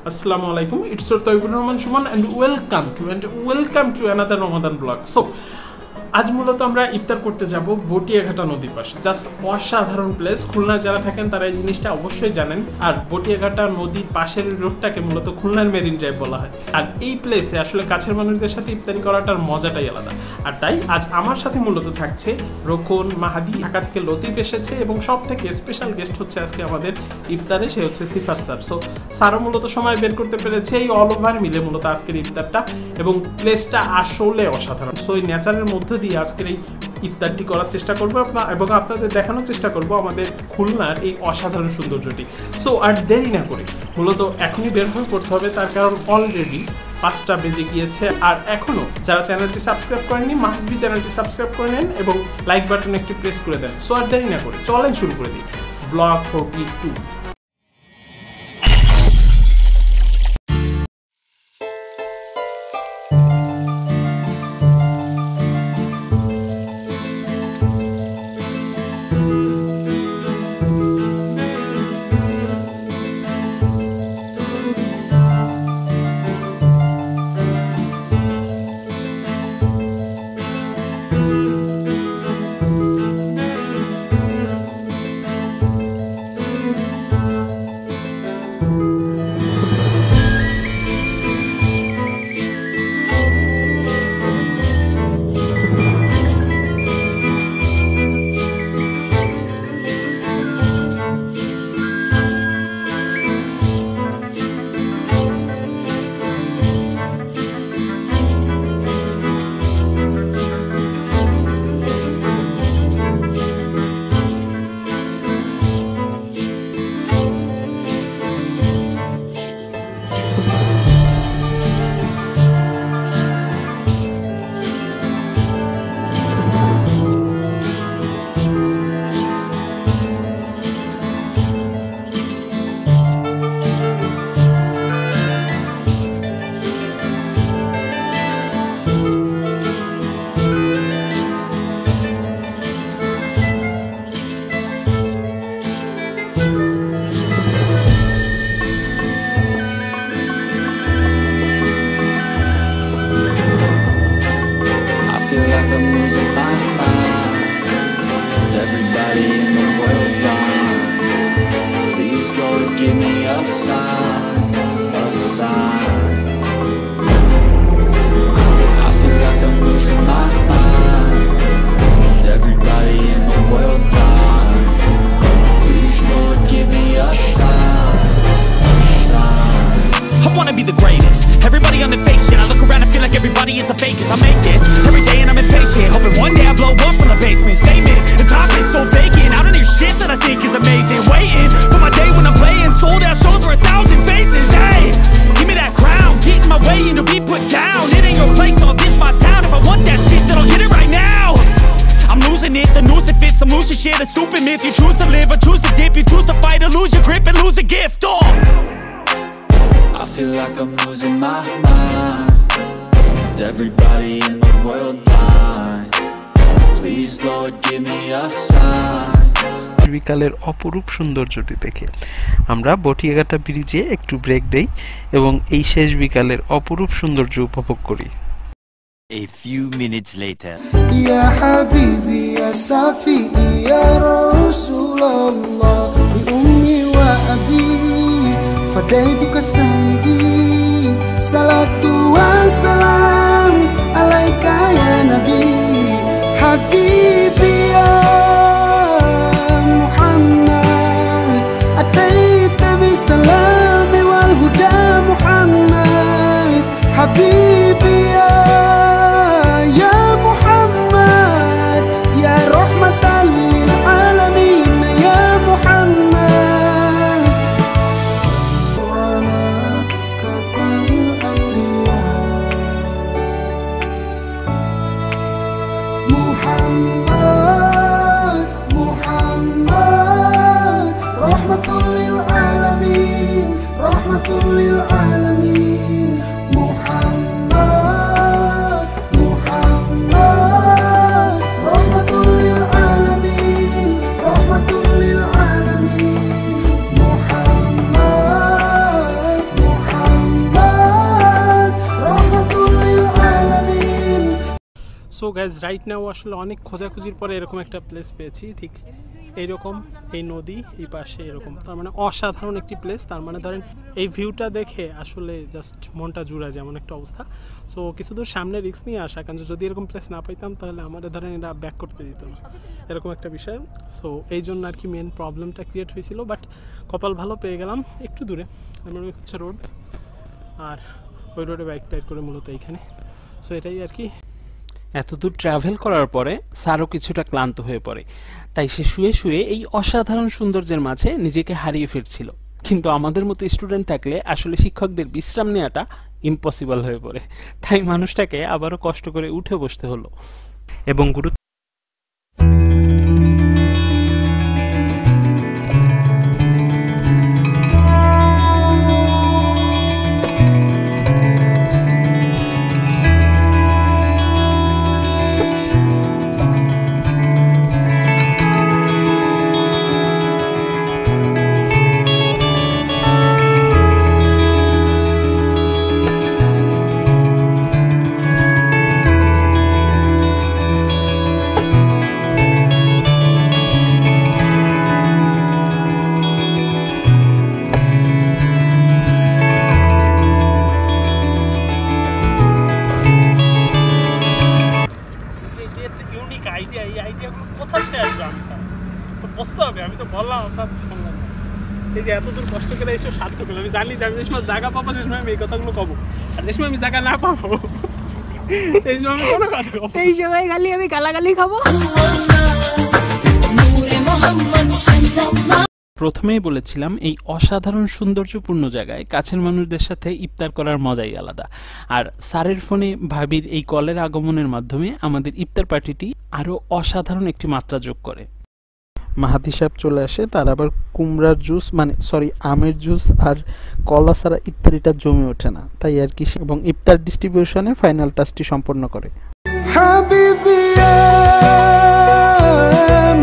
Assalamu alaikum. It's Sir Taibur Rahman Shuman and welcome to another Ramadan vlog. So, আজ মূলত আমরা ইফতার করতে যাব বটিয়াঘাটা নদীর পাশে। জাস্ট অসাধারণ প্লেস। খুলনা যারা থাকেন তারা এই জিনিসটা অবশ্যই জানেন। আর বটিয়াঘাটা নদীর পাশের রোডটাকে মূলত খুলনার মেরিন ড্রাইভ বলা হয়। আর এই প্লেসে আসলে কাছের মানুষদের সাথে ইফতারি করাটার মজাটাই আলাদা। আর তাই আজ আমার সাথে মূলত থাকছে রোকন, মাহাদি, ঢাকা থেকে লতিফ এসেছে এবং সব থেকে স্পেশাল গেস্ট হচ্ছে আজকে আমাদের ইফতারে, সে হচ্ছে সিফাত স্যার। সো স্যারও মূলত সময় বের করতে পেরেছে এই অল ওভার মিলে মূলত আজকের ইফতারটা, এবং প্লেসটা আসলে অসাধারণ। সো এই নেচারের মধ্যে দিয়ে আজকের এই ইফতারটি করার চেষ্টা করবো এবং আপনাদের দেখানোর চেষ্টা করব আমাদের খুলনার এই অসাধারণ সৌন্দর্যটি। সো আর দেরি না করে মূলত এখনই বের হয়ে পড়তে হবে, তার কারণ অলরেডি 5টা বেজে গিয়েছে। আর এখনও যারা চ্যানেলটি সাবস্ক্রাইব করেননি মাস্ট বি চ্যানেলটি সাবস্ক্রাইব করে নেন এবং লাইক বাটন একটি প্রেস করে দেন। সো আর দেরি না করে চলেন শুরু করে দিই blog for click 2। A stupid myth, you choose to live or choose to dip, you choose to fight or lose your grip and lose a gift. I feel like I'm losing my mind. Is everybody in the world blind? Please Lord give me a sign. বিকালের অপরূপ সৌন্দর্যটি দেখে আমরা বটিয়াঘাটা ব্রিজে একটু break দেই এবং এই শেষ বিকালের অপরূপ সৌন্দর্য উপভোগ করি। A few minutes later. Ya habibi ya safi ya Rasulullah bi ummi wa abi fadaiduka sayyidi salatu wa salam alaika ya nabi habibi ya Muhammad ataita bi salami wal huda Muhammad habibi ya so guys right now আসলে অনেক খোঁজাখুঁজির পরে এরকম একটা place পেয়েছি, ঠিক এইরকম, এই নদী এই পাশে এরকম, তার মানে অসাধারণ একটি প্লেস। তার মানে ধরেন এই ভিউটা দেখে আসলে জাস্ট মনটা জুড়া যায় এমন একটা অবস্থা। সো কিছু দূর সামনে রিস্ক নিয়ে আসা, কারণ যদি এরকম প্লেস না পাইতাম তাহলে আমাদের ধরেন এটা ব্যাক করতে দিত না, এরকম একটা বিষয়। সো এই জন্য আর কি মেন প্রবলেমটা ক্রিয়েট হয়েছিল, বাট কপাল ভালো পেয়ে গেলাম একটু দূরে। আমার হচ্ছে রোড, আর ওই রোডে বাইক টাইট করে মূলত এইখানে। সো এটাই আর কি। এত দূর ট্রাভেল করার পরে স্যারও কিছুটা ক্লান্ত হয়ে পড়ে, তাই সে শুয়ে শুয়ে এই অসাধারণ সৌন্দর্যের মাঝে নিজেকে হারিয়ে ফিরছিল। কিন্তু আমাদের মতো স্টুডেন্ট থাকলে আসলে শিক্ষকদের বিশ্রাম নেওয়াটা ইম্পসিবল হয়ে পড়ে, তাই মানুষটাকে আবারও কষ্ট করে উঠে বসতে হলো। এবং গুরুত্ব আমি তো বললাম আপনার শুনলাম, এই যে এত দূর কষ্ট করে এসে সার্থক হলো। আমি জানি যে আমি যে সময় জায়গা পাবো সেই সময় আমি এই কথাগুলো কবো, আর যে সময় আমি জায়গা না পাবো সেই সময় আমি কোনো কথা কবো, এই সময় খালি আমি গালাগালি খাবো। প্রথমেই বলেছিলাম এই অসাধারণ সৌন্দর্যপূর্ণ জায়গায় কাছের মানুষদের সাথে ইফতার করার মজাই আলাদা। আর স্যারের ফোনে ভাবির এই কলের আগমনের মাধ্যমে আমাদের ইফতার পার্টিটি আরও অসাধারণ একটি মাত্রা যোগ করে। মাহাদি সাহেব চলে আসে, তার আবার কুমড়ার জুস আমের জুস আর কলা ছাড়া ইফতারিটা জমে ওঠে না, তাই আর কি। এবং ইফতার ডিস্ট্রিবিউশনে ফাইনাল টাচটি সম্পন্ন করে। حبيبي يا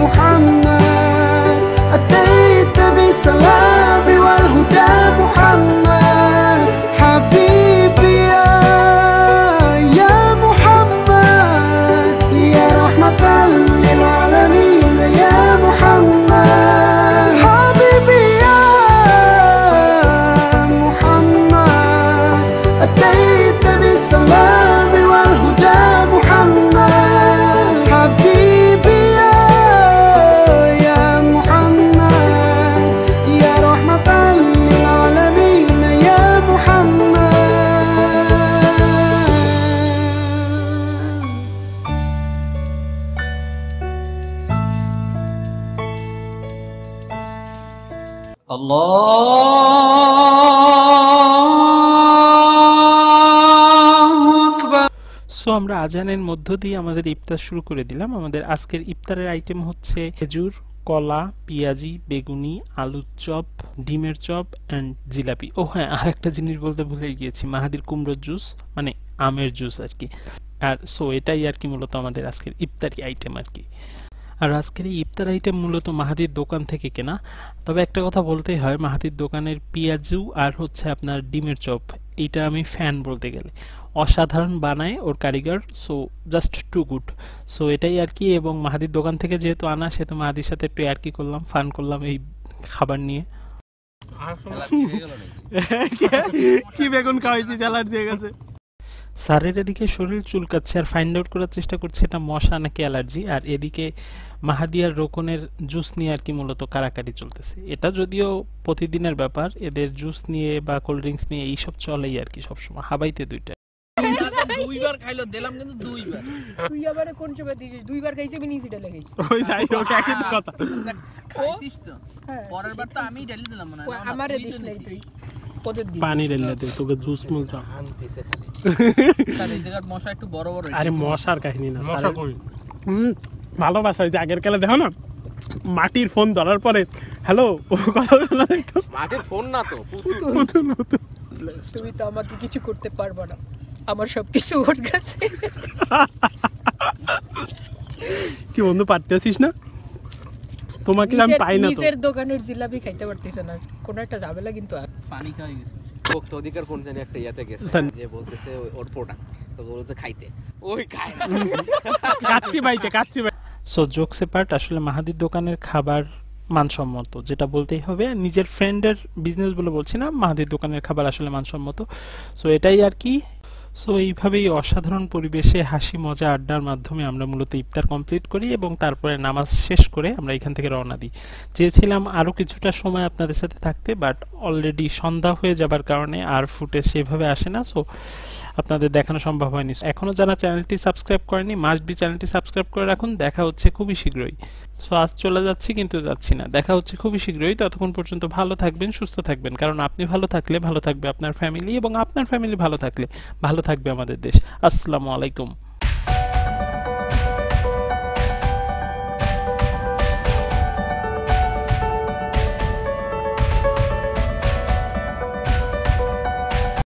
محمد أتيت بالسلام والهدى محمد حبيبي يا محمد يا رحمة للعالمين يا محمد حبيبي يا محمد أتيت بالسلام والهدى محمد حبيبي يا محمد يا رحمة للعالمين يا محمد সো আমরা আজানের মধ্য দিয়ে আমাদের ইফতার শুরু করে দিলাম। আমাদের আজকের ইফতারের আইটেম হচ্ছে খেজুর, কলা, পেঁয়াজি, বেগুনি, আলুর চপ, ডিমের চপ অ্যান্ড জিলাপি। ও হ্যাঁ, আর একটা জিনিস বলতে ভুলে গিয়েছি, মাহাদির কুমড়োর জুস, মানে আমের জুস আর কি। আর সো এটাই আর কি মূলত আমাদের আজকের ইফতারি আইটেম আর কি। আর আজকের এই ইফতার আইটেম মূলত মাহাদির দোকান থেকে কেনা। তবে একটা কথা বলতেই হয়, মাহাদির দোকানের পেঁয়াজু আর হচ্ছে আপনার ডিমের চপ, এইটা আমি ফ্যান বলতে গেলে। অসাধারণ বানায় ওর কারিগর, সো জাস্ট টু গুড। সো এটাই আর কি। এবং মাহাদির দোকান থেকে যেহেতু আনা, সেহেতু মাহাদির সাথে একটু আর কি করলাম, ফান করলাম এই খাবার নিয়ে। কি বেগুন খাওয়াইছি, অ্যালার্জি হয়ে গেছে। স্যারের এদিকে শরীর চুলকাচ্ছে আর ফাইন্ড আউট করার চেষ্টা করছে এটা মশা নাকি অ্যালার্জি। আর এদিকে মাহাদি আর রোকনের জুস নিয়ে আর কি মূলত কারাকারি চলতেছে। এটা যদিও প্রতিদিনের ব্যাপার, এদের জুস নিয়ে বা কোল্ড ড্রিঙ্কস নিয়ে এইসব চলেই আর কি সবসময়, হাবাইতে দুইটা। দুইবার খাইলো, দিলাম কিন্তু দুইবার। তুই আবারে কোন সময় দিছিস? দুইবার খাইছিস, আমি নিচে ঢেলে খাইছি। ওই যাই হোক, একই তো কথা। খাইছিস তো? পরের বার তো আমি ঢেলে দিলাম না। আমারে দিস নাই তুই। কত দিস? পানি ঢেলে দে, তোকে জুস মুলতা আনতেছে খালি। স্যার এই জায়গার মশা একটু বড় বড়। আরে মশার কাহিনী না, মশা কই। ভালোবাসা, ওই যে আগের কালে দেখো না, মাটির ফোন ধরার পরে হ্যালো কথা শোনা যেত। মাটির ফোন না তো, পুতুল। তুমি তো আমাকে কিছু করতে পারবে না, আমার সবকিছু ওর কাছে। কি বন্ধু, পারতেছিস না? তোমাকে আমি পাই না তো। নিজের দোকানের জিলাপি খাইতে পারতেছ না, কোন একটা ঝামেলা কিন্তু। পানি খাই গেছে। ভোক্তা অধিকার কোন জানি একটা ইয়াতে গেছে যে বলতেছে ওর প্রোডাক্ট তো বলছে খাইতে ওই খায় না কাচ্চি ভাইতে সো জোকস এপার্ট, আসলে মাহাদির দোকানের খাবার মানসম্মত, যেটা বলতেই হবে। নিজের ফ্রেন্ডের বিজনেস বলে বলছি না, মাহাদির দোকানের খাবার আসলে মানসম্মত। সো এটাই আর কি। সো এইভাবেই অসাধারণ পরিবেশে হাসি মজা আড্ডার মাধ্যমে আমরা মূলত ইফতার কমপ্লিট করি এবং তারপরে নামাজ শেষ করে আমরা এখান থেকে রওনা দিই। চেয়েছিলাম আরও কিছুটা সময় আপনাদের সাথে থাকতে, বাট অলরেডি সন্ধ্যা হয়ে যাবার কারণে আর ফুটেজ সেভাবে আসে না, সো আপনাদের দেখানো সম্ভব হয়নি। এখনও যারা চ্যানেলটি সাবস্ক্রাইব করেনি মাস্ট বি চ্যানেলটি সাবস্ক্রাইব করে রাখুন। দেখা হচ্ছে খুবই শীঘ্রই। সো আজ চলে যাচ্ছি কিন্তু যাচ্ছি না, দেখা হচ্ছে খুবই শীঘ্রই। ততক্ষণ পর্যন্ত ভালো থাকবেন, সুস্থ থাকবেন, কারণ আপনি ভালো থাকলে ভালো থাকবে আপনার ফ্যামিলি, এবং আপনার ফ্যামিলি ভালো থাকলে ভালো থাকবে আমাদের দেশ। আসসালামু আলাইকুম।